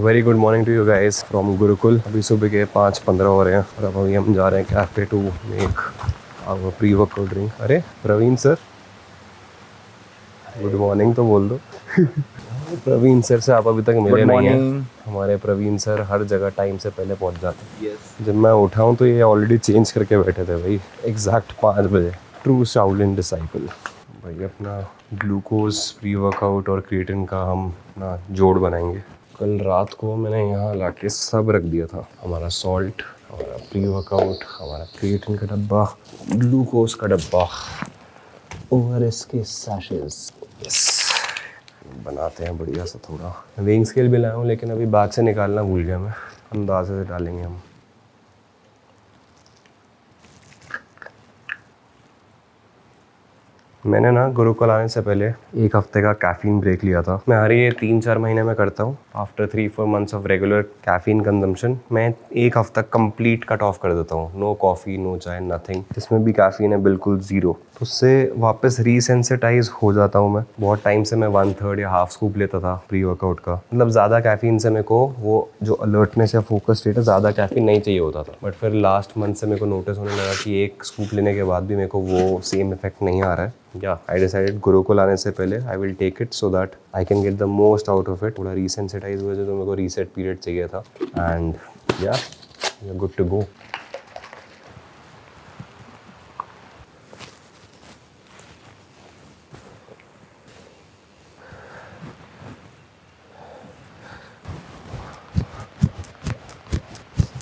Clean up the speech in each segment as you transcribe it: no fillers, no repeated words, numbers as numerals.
Very good morning to you guys from Gurukul. अभी सुबह के 5:15 हो रहे हैं और अब अभी हम जा रहे हैं cafe to make our pre workout drink. अरे प्रवीण सर, गुड मॉर्निंग तो बोल दो। प्रवीण सर से आप अभी तक मिले नहीं हैं। हमारे प्रवीण सर हर जगह टाइम से पहले पहुंच जाते हैं। जब मैं उठा हूँ तो ये ऑलरेडी चेंज करके बैठे थे भाई, एग्जैक्ट 5 बजे। ट्रू शाओलिन डिसाइपल भाई। अपना ग्लूकोज प्री वर्कआउट और क्रिएटिन का हम अपना जोड़ बनाएंगे। कल रात को मैंने यहाँ लाके सब रख दिया था, हमारा सॉल्ट, हमारा प्री वर्कआउट, हमारा क्रिएटिन का डब्बा, ग्लूकोज का डब्बा, ORS के सैशेस। यस, बनाते हैं बढ़िया सा। थोड़ा वेइंग स्केल भी लाया हूँ लेकिन अभी बैग से निकालना भूल गया मैं। अंदाजे से डालेंगे हम। मैंने ना गुरुकुल आने से पहले 1 हफ्ते का कैफ़ीन ब्रेक लिया था। मैं हर ये 3-4 महीने में करता हूँ। After 3-4 months of regular caffeine consumption मैं 1 हफ्ता कंप्लीट कट ऑफ कर देता हूँ। नो कॉफ़ी, नो चाय, नथिंग। जिसमें भी कैफ़ीन है बिल्कुल ज़ीरो। तो उससे वापस रीसेंसिटाइज हो जाता हूँ मैं। बहुत टाइम से मैं 1/3 या हाफ स्कूप लेता था प्री वर्कआउट का। मतलब ज़्यादा कैफ़ीन से मेरे को वो जो अलर्टनेस या फोकस स्टेट है, ज़्यादा कैफ़ीन नहीं चाहिए होता था। बट फिर लास्ट मंथ से मेरे को नोटिस होने लगा कि 1 स्कूप लेने के बाद भी मेरे को वो सेम इफेक्ट नहीं आ रहा है। आई डिसाइडेड गुरुकुल आने से पहले I will take it so that I can get the most out of it. थोड़ा रीसेंसिटाइज हुए थे तो मेरे को रीसेट पीरियड चाहिए था। And yeah good to go.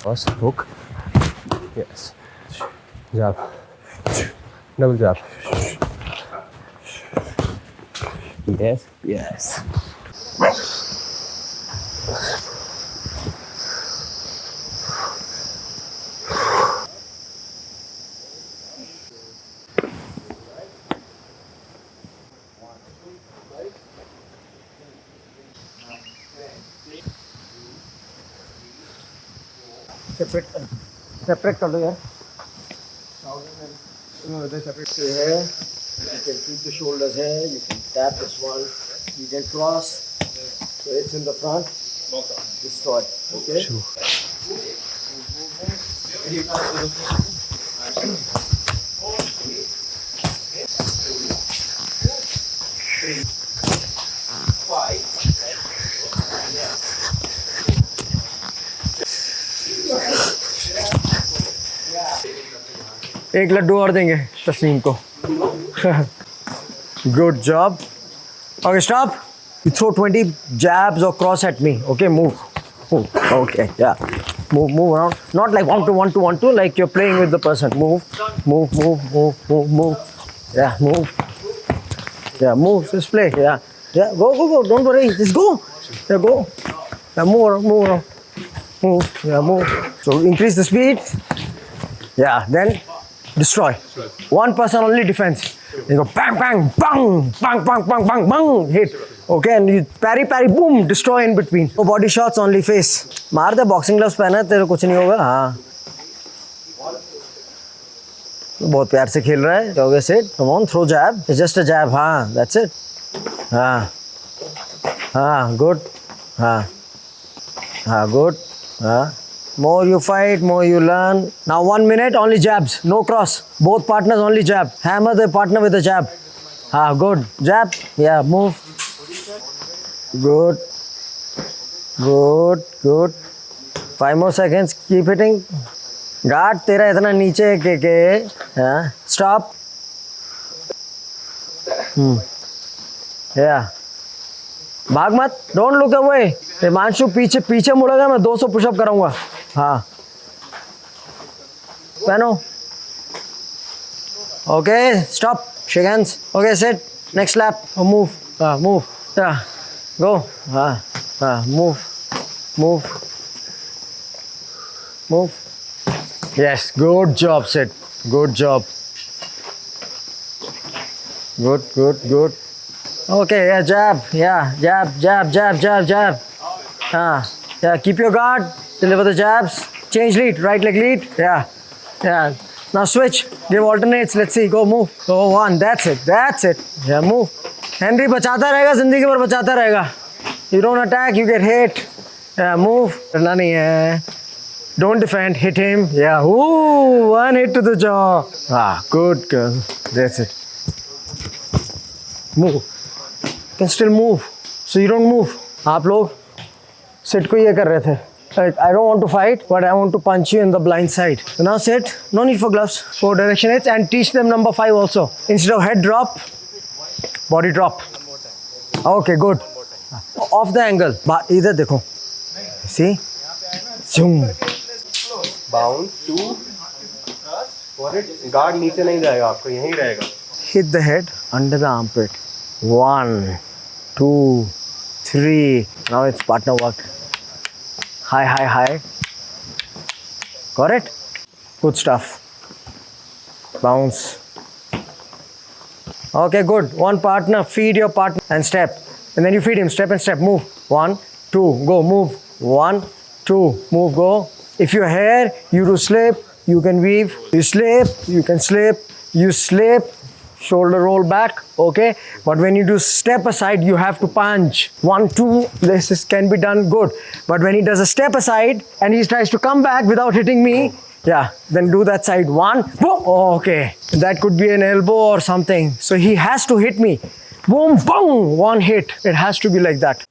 First hook, yes, jab, double jab, yes, yes. Separate कर दो यार। सेपरेट है। You can keep the shoulders here. You can tap this one. You can cross. So it's in the front. Destroy. Okay. Sure. एक लड्डू और देंगे तस्लीम को। Good job. Okay, stop. You throw 20 jabs or cross at me. Okay, move. Move. Okay, yeah. Move around. Not like 1-2, like you're playing with the person. Move. Yeah, move. Yeah, move. Just play. Yeah. Go. Don't worry. Just go. Yeah, go. Yeah, move around. Move. Yeah, move. So increase the speed. Yeah, then destroy. One person only defense. You go bang, bang, hit. Okay, and you parry, boom, destroy in between. No body shots, only face. मार दे, boxing gloves पहना है, तेरे कुछ नहीं होगा। हाँ, बहुत प्यार से खेल रहा है। Okay, sit. Come on, throw jab. It's just a jab. हाँ, that's it. हाँ, good. हाँ, good. हाँ. More you fight, more you learn. Now 1 minute, only jabs, no cross. Both partners only jab. Hammer the partner with a jab. Good. Jab. Yeah, move. Good. 5 more seconds. Keep hitting. Guard तेरा इतना नीचे के Stop. Yeah. भाग मत. Don't look away. Himanshu पीछे मुड़ेगा, मैं 200 pushup कराऊंगा। हाँ, पहनो। Okay, stop. Shake hands. Okay, sit. Next lap. Move. Move. Yeah. Go. Move. Yes. Good job, Sid. Good job. Good. Okay. Yeah. Jab. Yeah. Jab. Yeah. Keep your guard. Deliver the jabs. Change lead. Right leg lead. Yeah. Now switch. Give alternates. Let's see. Go move. Go one. That's it. Yeah. Move. Henry बचाता रहेगा, जिंदगी भर बचाता रहेगा. You don't attack, you get hit. Yeah, move. करना नहीं है. Don't defend. Hit him. Yeah. Ooh, one hit to the jaw. Ah, good girl. That's it. Move. You can still move. So you don't move. आप लोग sit को ये कर रहे थे. I don't want to fight, but I want to punch you in the blind side. So now sit. No need for gloves. 4 direction hits and teach them number 5 also. Instead of head drop, body drop. Okay, good. Off the angle. इधर देखो. See? Zoom. Bounce to और guard नीचे नहीं जाएगा, आपको यहीं रहेगा. Hit the head under the armpit. 1, 2, 3. Now it's partner work. High, high, high. Got it? Good stuff. Bounce. Okay, good. One partner, feed your partner and step. And then you feed him, step and step. Move. 1, 2, go. Move. 1, 2, move, go. If you're here, you do slip, you can weave. You slip, you can slip, you slip. Shoulder roll back, okay? But when you do step aside, you have to punch. 1, 2, this can be done good. But when he does a step aside and he tries to come back without hitting me, yeah, then do that side. 1, boom, okay. That could be an elbow or something. So he has to hit me. Boom, boom, one hit. It has to be like that.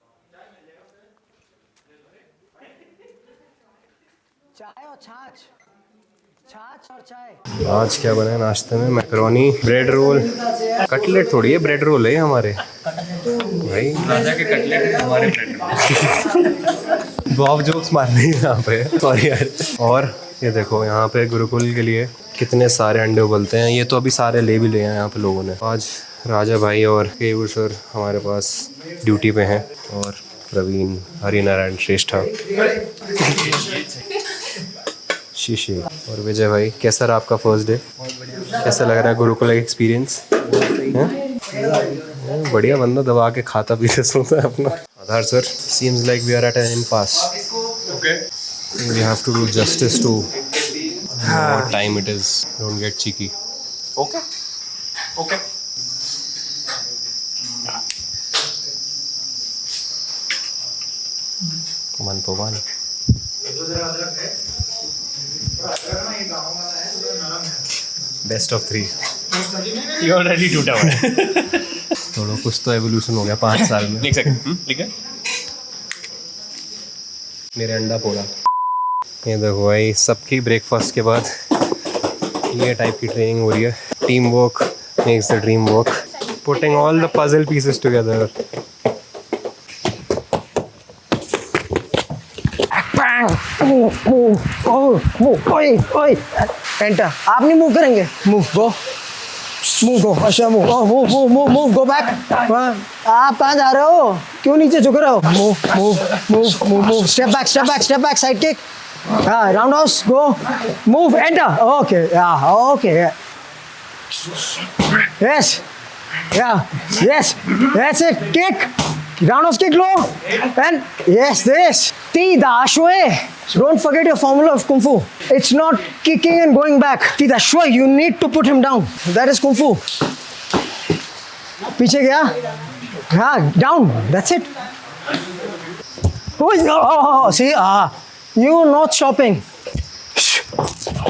आज क्या बना है नाश्ते में? Macaroni, bread roll. Cutlet थोड़ी है, bread roll है हमारे भाई. राजा के कटलेट है, हमारे ब्रेड रोल. बॉब जोक्स मार रही है यहाँ पे. सॉरी यार. और ये देखो यहाँ पे गुरुकुल के लिए कितने सारे अंडे उबलते हैं. ये तो अभी सारे ले भी लिए हैं यहाँ पे लोगों ने. आज राजा भाई और केयूर सर हमारे पास ड्यूटी पे हैं और प्रवीण हरिनारायण श्रेष्ठा शीशे और विजय भाई. कैसा रहा आपका फर्स्ट डे? कैसा लग रहा है गुरुकुल एक्सपीरियंस? बढ़िया. बंदा दबा के खाता पीते सोता है अपना. आधार sir, seems like we are at an impasse. We have to do justice to what time it is. Don't get cheeky. Okay. Okay. One for one. Best of 3. You already टूटा हुआ है. थोड़ा कुछ तो एवोल्यूशन हो गया 5 साल में. एक सेकंड. ठीक है. मेरे अंडा पोड़ा. ये देखो भाई, सबकी ब्रेकफास्ट के बाद ये टाइप की ट्रेनिंग हो रही है. Team work makes the dream work. Putting all the puzzle pieces together. Enter. आप नहीं मूव करेंगे. मूव गो. मूव गो. अच्छा move. Move move move move go back. आप कहाँ जा रहे हो? क्यों नीचे झुक रहे हो? Move move move move move. Step back step back step back. Side kick. Roundhouse, go, move, enter. Okay, yeah, okay. Yes, yeah, yes, that's it. Kick, roundhouse kick low, and yes, this. Ti da shue. Don't forget your formula of kung fu. It's not kicking and going back. Ti da shue. You need to put him down. That is kung fu. पीछे गया. हाँ, down. That's it. Oh, see, you not stopping.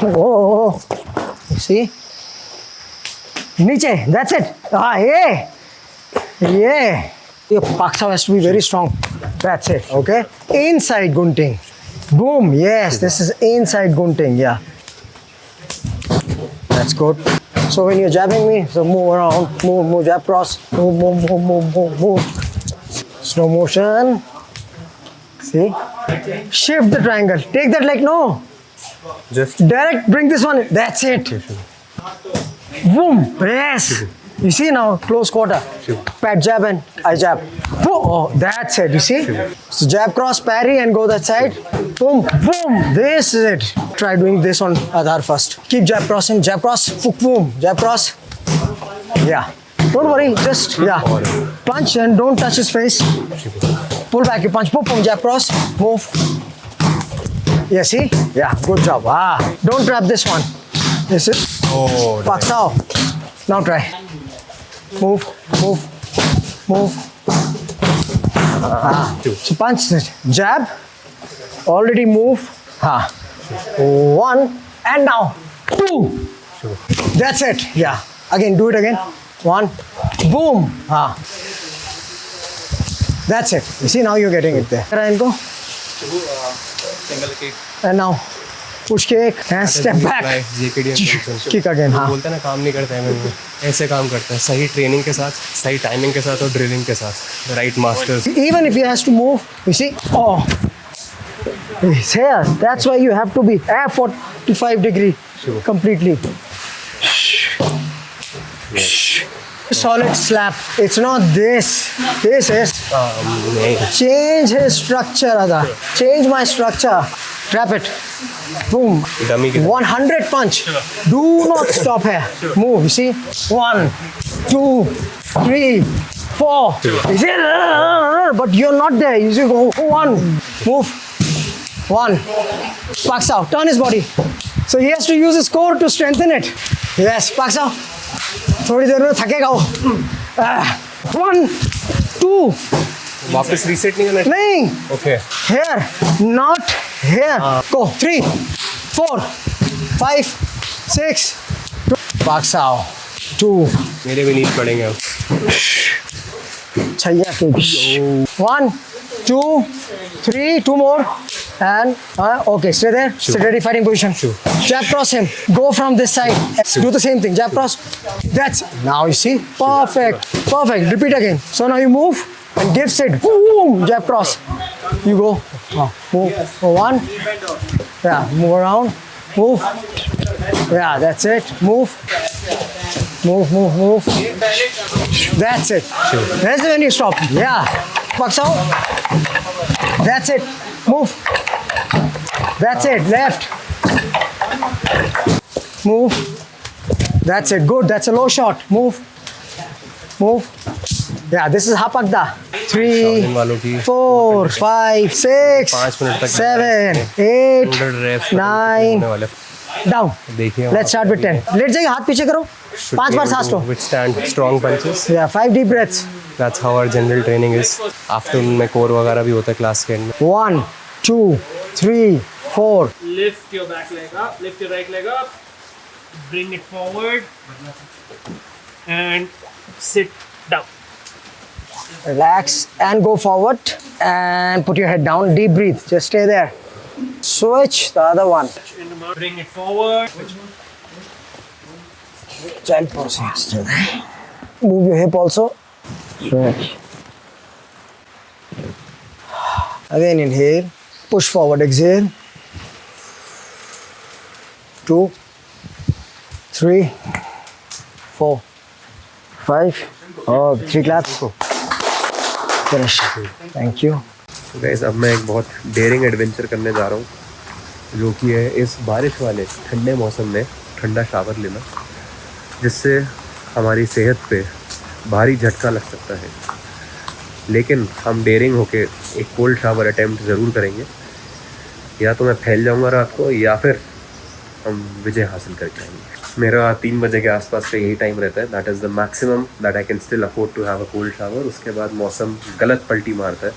Oh, see? Niche, that's it. Yeah. Your paksa has to be very strong. That's it, okay? Inside gunting. Boom, yes, this is inside gunting, yeah. That's good. So when you're jabbing me, so move around, move, jab cross, move. Slow motion. See? Shift the triangle. Take that leg, no. Just Direct, bring this one. That's it. Boom. Yes. You see now, close quarter. Pat jab and I jab. Boom. Oh, that's it. You see? So jab cross, parry and go that side. Boom, boom. This is it. Try doing this on Aadhar first. Keep jab crossing, jab cross. Boom. Jab cross. Yeah. Don't worry. Just, yeah. Punch and don't touch his face. Pull back, you punch, boom, boom, jab cross, move. Yeah, see? Yeah, good job. Don't trap this one. This is Paksao. Now try. Move, move, move. So punch, jab, Already move. Ha. 1 and now 2. Sure. That's it. Yeah. Again, do it again. 1. Boom. Ha. That's it. You see, now you're getting it there. And go. Single kick. And now push kick and step back. Kick again. हाँ. बोलते हैं ना काम नहीं करता है मैं ऐसे काम करता है सही ट्रेनिंग के साथ सही टाइमिंग के साथ और ड्रिलिंग के साथ right masters Even if he has to move, you see, oh, it's here. That's why you have to be at 45 degree completely. Solid slap. It's not this. This is change his structure, Ada. Change my structure. Trap it. Boom. Dummy के 100 punch. Do not stop here. Move. You see? 1, 2, 3, 4. You see? But you're not there. You see? Go 1. Move. 1. Parks out. Turn his body. So he has to use his core to strengthen it. Yes. Parks out. थोड़ी देर में थकेगा वो 1, 2 वापस reset नहीं करना नहीं okay here not here go 3 4 5 6 parks out 2 मेरे भी नींद पड़ेंगे अब छैया के 1 2 3 2 more and okay stay there stay ready fighting position jab cross him go from this side do the same thing jab cross that's now you see perfect repeat again so now you move and give sit boom jab cross you go move 1 yeah move around move yeah that's it move that's it that's when you stop yeah bucks out that's it move that's it left move that's it good that's a low shot move yeah this is hapagda 3 वालों की 4 5 6 5 minute तक 7 8 100 reps 9 वाले down देखिए let's start with 10 late जाइए हाथ पीछे करो 5 बार सांस लो withstand strong punches yeah 5 deep breaths that's how our general training is afternoon में core वगैरह भी होता है क्लास के एंड में 1 2 3 4 Lift your back leg up. Lift your right leg up. Bring it forward. And sit down. relax and go forward and put your head down deep breathe just stay there switch the other one Bring it forward. child pose stay there move your hip also stretch again inhale push forward exhale 2 3 4 5 oh 3 claps finish thank you guys अब मैं एक बहुत dairying adventure करने जा रहा हूँ जो कि है इस बारिश वाले ठंडे मौसम में ठंडा शावर लेना जिससे हमारी सेहत पे भारी झटका लग सकता है लेकिन हम डेयरिंग होके एक कोल्ड शावर अटेम्प्ट ज़रूर करेंगे या तो मैं फैल जाऊंगा रात को या फिर हम विजय हासिल करके आएंगे मेरा 3 बजे के आसपास का यही टाइम रहता है that is the maximum that I can still afford to have a cold shower उसके बाद मौसम गलत पलटी मारता है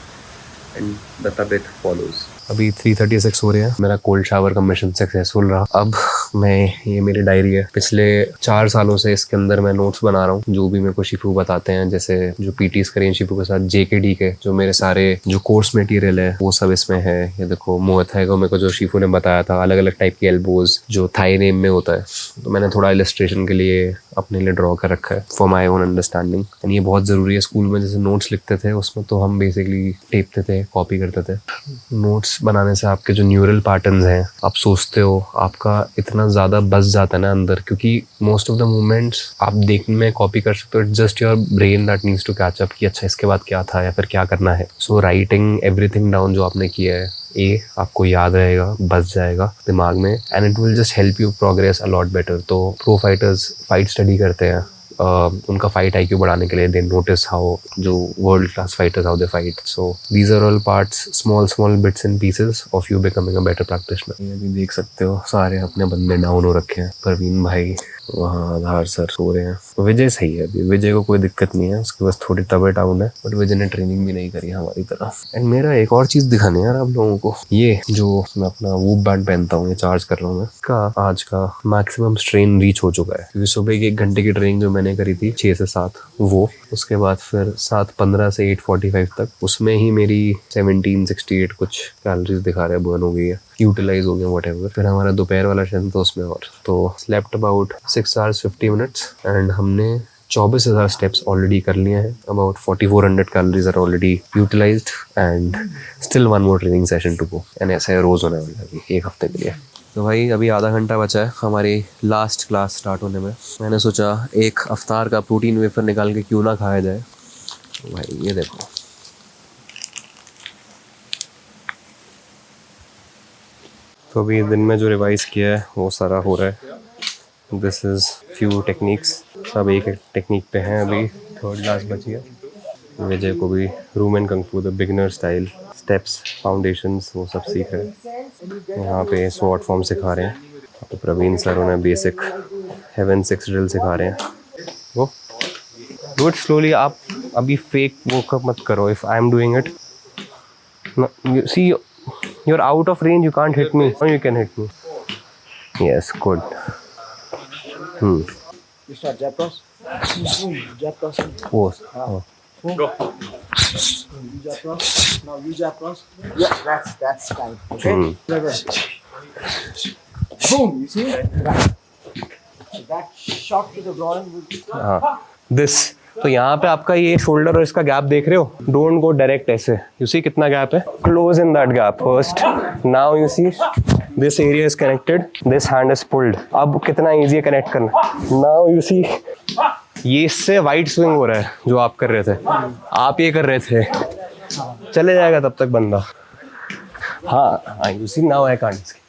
एंड द तबीयत फॉलोज अभी 3:36 हो रहे हैं मेरा कोल्ड शावर का मिशन सक्सेसफुल रहा अब मैं ये मेरी डायरी है पिछले 4 सालों से इसके अंदर मैं नोट्स बना रहा हूँ जो भी मेरे को शिफू बताते हैं जैसे जो पीटीज करें शिफू के साथ JKD के जो मेरे सारे जो कोर्स मटेरियल है वो सब इसमें है ये देखो मुआय को मेरे को जो शिफू ने बताया था अलग अलग टाइप के एल्बोज जो थाई नेम में होता है तो मैंने थोड़ा इलस्ट्रेशन के लिए अपने लिए ड्रॉ कर रखा है for my own understanding and ये बहुत ज़रूरी है स्कूल में जैसे नोट्स लिखते थे उसमें तो हम बेसिकली टेपते थे कॉपी करते थे नोट्स बनाने से आपके जो न्यूरल पैटर्न्स हैं आप सोचते हो आपका इतना ज़्यादा बस जाता है ना अंदर क्योंकि मोस्ट ऑफ द मूवमेंट्स आप देखने में कॉपी कर सकते हो it's just your brain that needs to catch up कि अच्छा इसके बाद क्या था या फिर क्या करना है सो राइटिंग एवरीथिंग डाउन जो आपने किया है आपको याद रहेगा बस जाएगा दिमाग में and it will just help you progress a lot better तो प्रो फाइटर्स फाइट स्टडी करते हैं उनका फाइट IQ बढ़ाने के लिए दे नोटिस हाउ जो world class fighters how they fight so these are all parts small bits and pieces of you becoming a better practitioner ये भी देख सकते हो सारे अपने बंदे डाउन हो रखे हैं परवीन भाई वहाँ आधार सर सो रहे हैं। विजय सही है अभी, विजय को कोई दिक्कत नहीं है, उसके बस थोड़ी तबीयत डाउन है, बट विजय ने ट्रेनिंग भी नहीं करी हमारी तरह। एंड मेरा एक और चीज़ दिखाने यार आप लोगों को, ये जो मैं अपना वूप बैंड पहनता हूँ, ये चार्ज कर रहा हूँ मैं, इसका आज का मैक्सिमम स्ट्रेन रीच हो चुका है, क्योंकि सुबह की 1 घंटे की ट्रेनिंग जो मैंने करी थी 6 से 7 वो, उसके बाद फिर 7:15 से 8:45 तक, उसमें ही मेरी 1768 कुछ कैलोरीज दिखा रहे हैं बर्न हो गई है, यूटिलाइज हो गया व्हाटएवर। फिर हमारा दोपहर वाला सेशन था उसमें, और तो slept about 6 hours 50 minutes and हमने 24,000 स्टेप्स ऑलरेडी कर लिए हैं। About 4400 calories are already utilized and still 1 more training session to go. And ऐसा रोज़ होने वाला है अभी 1 हफ्ते के लिए। तो भाई अभी आधा घंटा बचा है हमारी लास्ट क्लास स्टार्ट होने में। मैंने सोचा एक अफ्तार का प्रोटीन वेफर निकाल के क्यों ना खाया जाए। तो भाई ये देखो, तो अभी दिन में जो रिवाइज किया है वो सारा हो रहा है। दिस इज़ फ्यू टेक्निक्स, सब एक एक टेक्निक पे हैं। अभी 3rd क्लास बची है। विजय को भी रूम एंड कंग फू the beginner style steps foundations वो सब सीख रहे हैं। यहाँ पे स्वॉट फॉर्म सिखा रहे हैं। तो प्रवीण सर उन्हें बेसिक हेवन 6 ड्रिल सिखा रहे हैं। वो डू इट स्लोली, आप अभी फेक वो कब मत करो। If I am doing it, see you're out of range, you can't hit me. Now you can hit me. Yes, good. You start jab cross. Jab cross. Pose. Go. You jab cross. Now you jab cross. Yeah, that's kind. Okay. Boom. You see? Right. So that shot to the groin will. This. तो यहाँ पे आपका ये shoulder और इसका gap देख रहे हो, डोंट गो डायरेक्ट ऐसे। यू सी कितना गैप है, close in that gap first. Now you see this area is connected, this hand is pulled. अब कितना इजी है कनेक्ट करना। नाउ यू सी ये इससे वाइड स्विंग हो रहा है जो आप कर रहे थे, आप ये कर रहे थे, चले जाएगा तब तक बंदा। हाँ you see now I can't.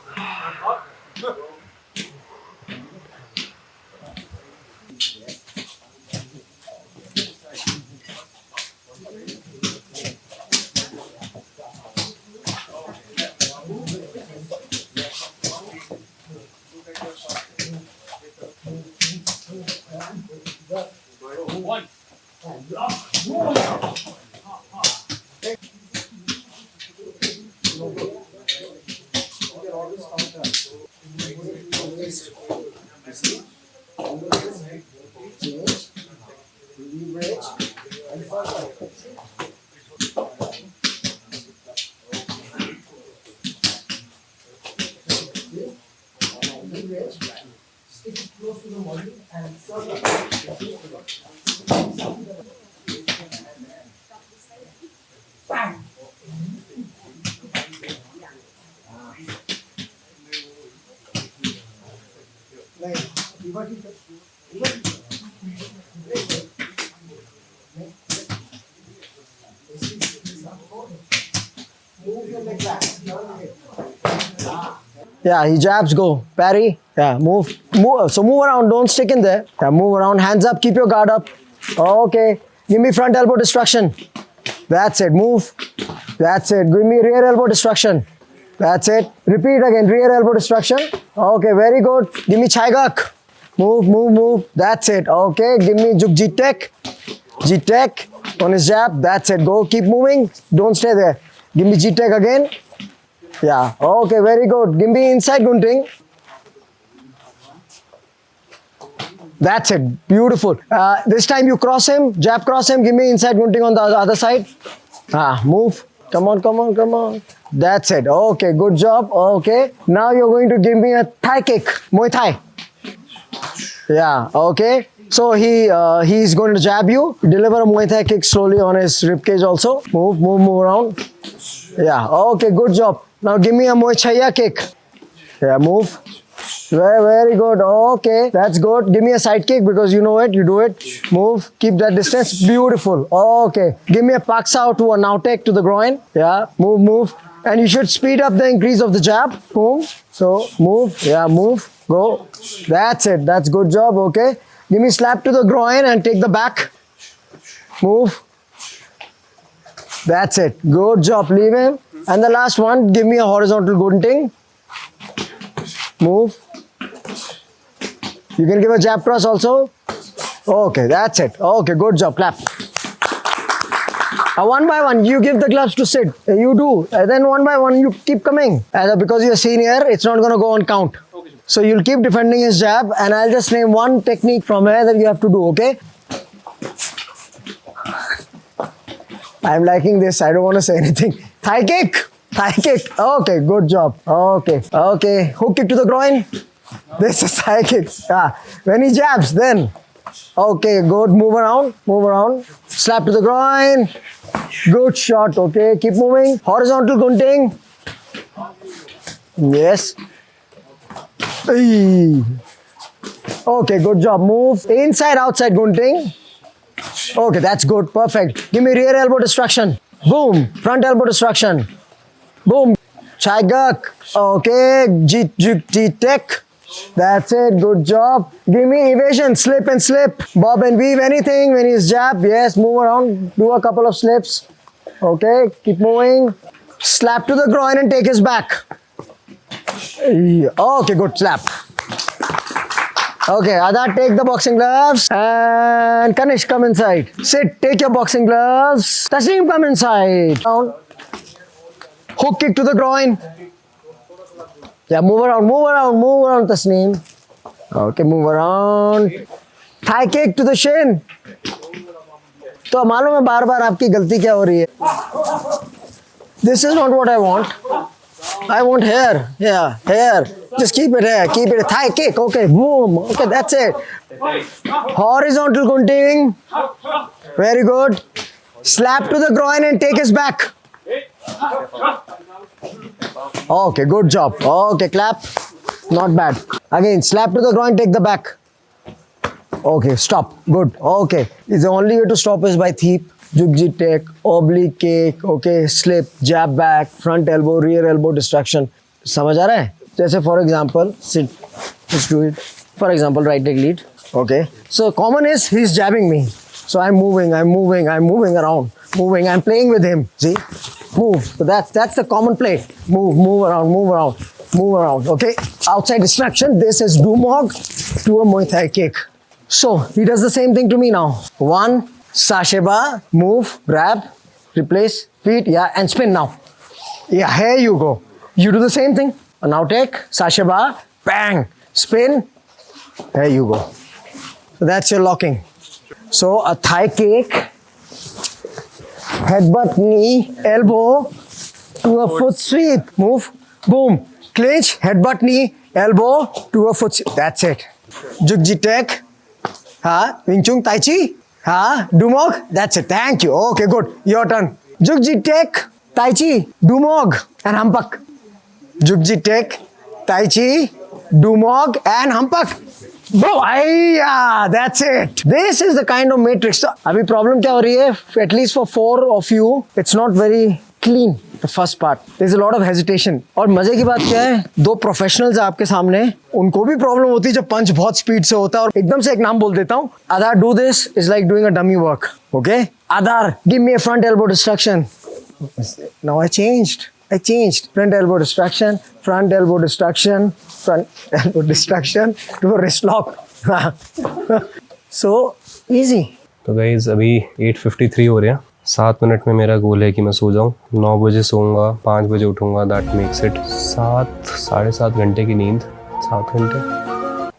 Yeah, he jabs, go. Parry. Yeah, move. So move around, don't stick in there. Yeah, move around, hands up, keep your guard up. Okay. Give me front elbow destruction. That's it, move. That's it. Give me rear elbow destruction. That's it. Repeat again, rear elbow destruction. Okay, very good. Give me Chaigak. Move, move, move. That's it. Okay, give me Juk Jitek. Jitek on his jab. That's it. Go, keep moving. Don't stay there. Give me Jitek again. Yeah, okay, very good. Give me inside gunting. That's it, beautiful. This time you cross him, jab cross him, give me inside gunting on the other side. Move. Come on, come on, come on. That's it. Okay, good job. Okay, now you're going to give me a Thai kick, Muay Thai. Yeah, okay. So he's going to jab you, deliver a Muay Thai kick slowly on his ribcage also. Move, move, move around. Yeah, okay, good job. Now give me a Muay Chaya kick. Yeah, move. Very, very good. Okay, that's good. Give me a side kick because you know it, you do it. Move, keep that distance. Beautiful. Okay, give me a Paksao to a Nautek to the groin. Yeah, move, move. And you should speed up the increase of the jab. Boom. So, move. Yeah, move. Go. That's it. That's good job. Okay. Give me slap to the groin and take the back. Move. That's it. Good job. Leave him. And the last one, give me a horizontal gunting. Move. You can give a jab cross also. Okay, that's it. Okay, good job. Clap. One by one, you give the gloves to Sid. You do. And then one by one, you keep coming. Because you're senior, it's not going to go on count. So you'll keep defending his jab, and I'll just name one technique from here that you have to do, okay? I'm liking this. I don't want to say anything. Thigh kick. Thigh kick. Okay, good job. Okay. Okay. Hook kick to the groin. This is thigh kick. Yeah. When he jabs, then. Okay, good. Move around. Move around. Slap to the groin. Good shot. Okay, keep moving. Horizontal gunting. Yes. Hey. Okay, good job. Move. Inside, outside gunting. Okay, that's good. Perfect. Give me rear elbow destruction. Boom. Front elbow destruction. Boom. Chai guk. Okay. G tech. That's it. Good job. Give me evasion. Slip and slip. Bob and weave. Anything when he's jab. Yes. Move around. Do a couple of slips. Okay. Keep moving. Slap to the groin and take his back. Okay. Good. Slap. Okay, Adar, take the boxing gloves. And Kanish, come inside. Sit, take your boxing gloves. Tasneem, come inside. Down. Hook kick to the groin. Yeah, move around, move around, move around, Tasneem. Okay, move around. Thigh kick to the shin. तो मालूम है बार बार आपकी गलती क्या हो रही है? This is not what I want. I want hair. Yeah, hair. Just keep it here. Keep it. Thigh kick. Okay, boom. Okay, that's it. Horizontal gunting. Very good. Slap to the groin and take his back. Okay, good job. Okay, clap. Not bad. Again, slap to the groin, take the back. Okay, stop. Good. Okay. It's the only way to stop is by thiep. Jugji tech, oblique kick, okay, slip, jab back, front elbow, rear elbow distraction. समझ आ रहा है? जैसे for example, sit, let's do it. For example, right leg lead, okay. So common is he's jabbing me. So I'm moving around, moving. I'm playing with him. See, move. So that's the common play. Move around. Okay. Outside distraction. This is Dumog to a Muay Thai kick. So he does the same thing to me now. One. Sasheba, move, grab, replace, feet, yeah, and spin now. Yeah, here you go. You do the same thing. And now take, Sasheba, bang, spin, there you go. So that's your locking. So a thigh kick, headbutt, knee, elbow, to a foot sweep. Move, boom, clinch, headbutt, knee, elbow, to a foot sweep. That's it. Jugji tech, Wing Chun Tai Chi. Dumog, that's it. Thank you. Okay, good. Your turn. Jugji tech, Tai Chi, Dumog, and Hampak. Jugji tech, Tai Chi, Dumog, and Hampak. Bro, that's it. This is the kind of matrix. So, abhi problem kya ho rahi hai? At least for 4 of you, it's not very clean. The first part. There's a lot of hesitation. और मजे की बात क्या है? 2 professionals आपके सामने, उनको भी प्रॉब्लम होती है जब पंच बहुत स्पीड से होता है और एकदम से एक नाम बोल देता हूँ. Adar, do this is like doing a dummy work. Okay? Adar, give me a front elbow distraction. Now I changed. Front elbow distraction to a wrist lock. So easy. तो गाइज अभी 8:53 हो रहे हैं. 7 मिनट में मेरा गोल है कि मैं सो जाऊँ. 9 बजे सोऊंगा, 5 बजे उठूंगा. दैट मेक्स इट 7-7.5 घंटे की नींद. 7 घंटे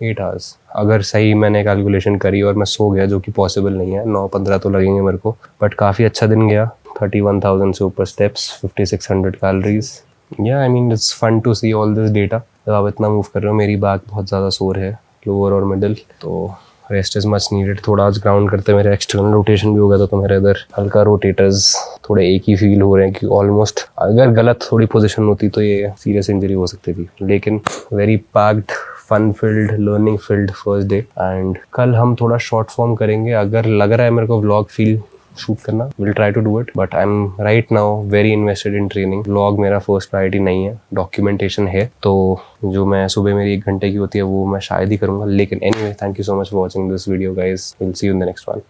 8 आवर्स अगर सही मैंने कैलकुलेशन करी और मैं सो गया, जो कि पॉसिबल नहीं है. 9-15 तो लगेंगे मेरे को, बट काफ़ी अच्छा दिन गया. 31,000 से ऊपर स्टेप्स, 5600 कैलोरीज. या I mean it's fun to see all this data. जब आप इतना मूव कर रहे हो, मेरी बैक बहुत ज़्यादा सोर है, लोअर और मिडल, तो रेस्ट इज़ मच नीडेड. थोड़ा आज ग्राउंड करते मेरे एक्सटर्नल रोटेशन भी हो गया, तो मेरे इधर हल्का रोटेटर्स थोड़े एक ही फील हो रहे हैं कि ऑलमोस्ट अगर गलत थोड़ी पोजीशन होती तो ये सीरियस इंजरी हो सकती थी. लेकिन very packed, fun filled, learning filled first day. And कल हम थोड़ा शॉर्ट फॉर्म करेंगे. अगर लग रहा है मेरे को व्लॉग फील शूट करना, will try to do it, but I am right now very invested in training. Vlog मेरा फर्स्ट प्रायोरिटी नहीं है, डॉक्यूमेंटेशन है. तो जो मैं सुबह मेरी 1 घंटे की होती है वो मैं शायद ही करूँगा. लेकिन anyway, thank you so much for watching this video guys. Will see you in the next one.